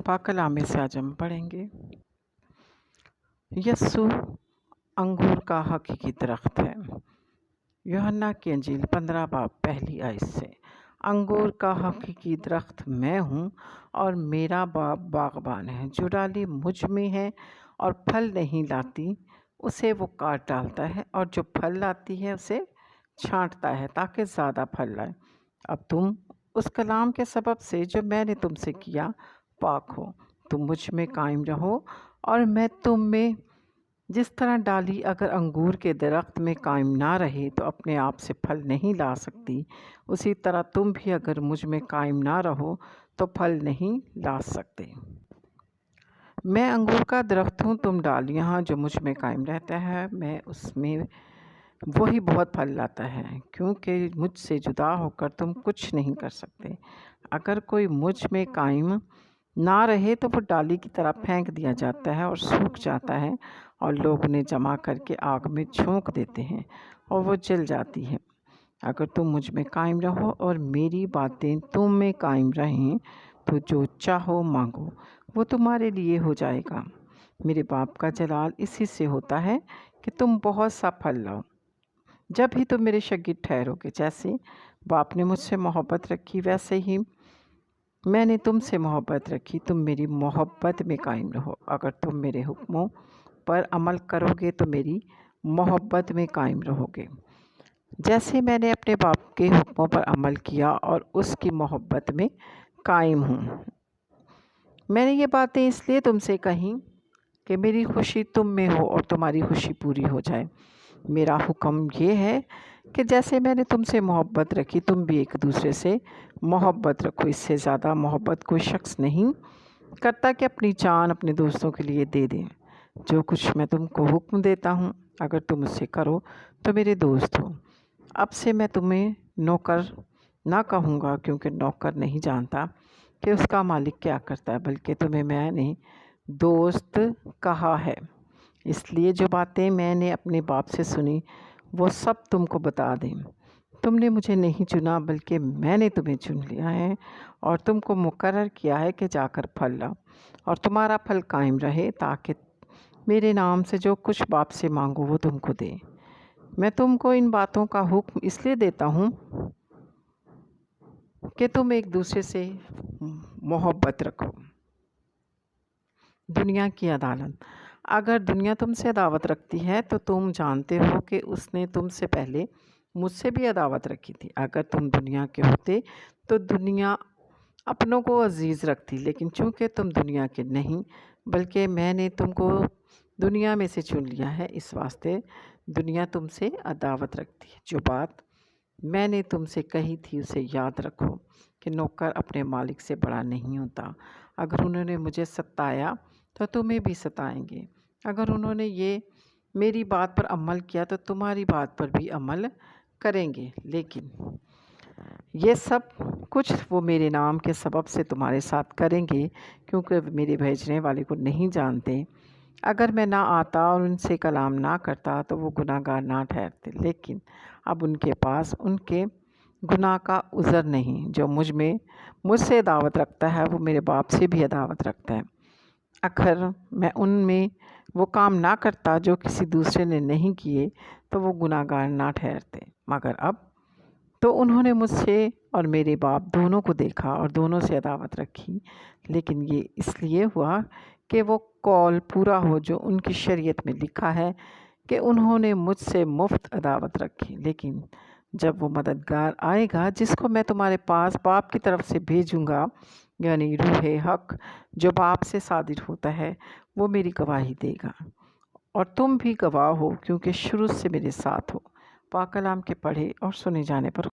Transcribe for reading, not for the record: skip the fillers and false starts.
पाक कलाम से आज हम पढ़ेंगे। यस्सु अंगूर का हकीकी दरख्त है। यूहन्ना की इंजील 15 बाब पहली आयत से। अंगूर का हकीकी दरख्त मैं हूँ और मेरा बाप बागबान है। जो डाली मुझ में है और फल नहीं लाती उसे वो काट डालता है, और जो फल लाती है उसे छांटता है ताकि ज़्यादा फल लाए। अब तुम उस कलाम के सबब से जो मैंने तुमसे किया पाक हो। तुम मुझ में कायम रहो और मैं तुम में। जिस तरह डाली अगर अंगूर के दरख्त में कायम ना रहे तो अपने आप से फल नहीं ला सकती, उसी तरह तुम भी अगर मुझ में कायम ना रहो तो फल नहीं ला सकते। मैं अंगूर का दरख्त हूँ, तुम डालियाँ हैं। जो मुझ में कायम रहता है मैं उसमें, वही बहुत फल लाता है, क्योंकि मुझसे जुदा होकर तुम कुछ नहीं कर सकते। अगर कोई मुझ में कायम ना रहे तो वो डाली की तरह फेंक दिया जाता है और सूख जाता है, और लोग उन्हें जमा करके आग में झोंक देते हैं और वो जल जाती है। अगर तुम मुझ में कायम रहो और मेरी बातें तुम में कायम रहें तो जो चाहो मांगो वो तुम्हारे लिए हो जाएगा। मेरे बाप का जलाल इसी से होता है कि तुम बहुत सा फल लाओ, जब ही तुम मेरे शागिर्द ठहरोगे। जैसे बाप ने मुझसे मोहब्बत रखी वैसे ही मैंने तुमसे मोहब्बत रखी। तुम मेरी मोहब्बत में कायम रहो। अगर तुम मेरे हुक्मों पर अमल करोगे तो मेरी मोहब्बत में कायम रहोगे, जैसे मैंने अपने बाप के हुक्मों पर अमल किया और उसकी मोहब्बत में कायम हूँ। मैंने ये बातें इसलिए तुमसे कहीं कि मेरी खुशी तुम में हो और तुम्हारी खुशी पूरी हो जाए। मेरा हुक्म ये है कि जैसे मैंने तुमसे मोहब्बत रखी तुम भी एक दूसरे से मोहब्बत रखो। इससे ज़्यादा मोहब्बत कोई शख्स नहीं करता कि अपनी जान अपने दोस्तों के लिए दे दें। जो कुछ मैं तुमको हुक्म देता हूँ अगर तुम उससे करो तो मेरे दोस्त हो। अब से मैं तुम्हें नौकर ना कहूँगा, क्योंकि नौकर नहीं जानता कि उसका मालिक क्या करता है, बल्कि तुम्हें मैंने दोस्त कहा है। इसलिए जो बातें मैंने अपने बाप से सुनी वो सब तुमको बता दें। तुमने मुझे नहीं चुना बल्कि मैंने तुम्हें चुन लिया है और तुमको मुकर्रर किया है कि जाकर फल लाओ और तुम्हारा फल कायम रहे, ताकि मेरे नाम से जो कुछ बाप से मांगो वो तुमको दे। मैं तुमको इन बातों का हुक्म इसलिए देता हूँ कि तुम एक दूसरे से मोहब्बत रखो। दुनिया की अदालत। अगर दुनिया तुमसे अदावत रखती है तो तुम जानते हो कि उसने तुमसे पहले मुझसे भी अदावत रखी थी। अगर तुम दुनिया के होते तो दुनिया अपनों को अजीज़ रखती, लेकिन चूँकि तुम दुनिया के नहीं बल्कि मैंने तुमको दुनिया में से चुन लिया है, इस वास्ते दुनिया तुमसे अदावत रखती है। जो बात मैंने तुमसे कही थी उसे याद रखो कि नौकर अपने मालिक से बड़ा नहीं होता। अगर उन्होंने मुझे सताया तो तुम्हें भी सताएंगे। अगर उन्होंने ये मेरी बात पर अमल किया तो तुम्हारी बात पर भी अमल करेंगे। लेकिन ये सब कुछ वो मेरे नाम के सबब से तुम्हारे साथ करेंगे, क्योंकि मेरे भेजने वाले को नहीं जानते। अगर मैं ना आता और उनसे कलाम ना करता तो वो गुनाहगार ना ठहरते, लेकिन अब उनके पास उनके गुनाह का उज़र नहीं। जो मुझसे दावत रखता है वो मेरे बाप से भी दावत रखता है। अगर मैं उनमें वो काम ना करता जो किसी दूसरे ने नहीं किए तो वो गुनाहगार ना ठहरते। मगर अब तो उन्होंने मुझसे और मेरे बाप दोनों को देखा और दोनों से अदावत रखी। लेकिन ये इसलिए हुआ कि वो कौल पूरा हो जो उनकी शरीयत में लिखा है कि उन्होंने मुझसे मुफ्त अदावत रखी। लेकिन जब वो मददगार आएगा जिसको मैं तुम्हारे पास बाप की तरफ से भेजूँगा, यानी रूहे हक जो बाप से सादिर होता है, वो मेरी गवाही देगा और तुम भी गवाह हो, क्योंकि शुरू से मेरे साथ हो। पाक कलाम के पढ़े और सुने जाने पर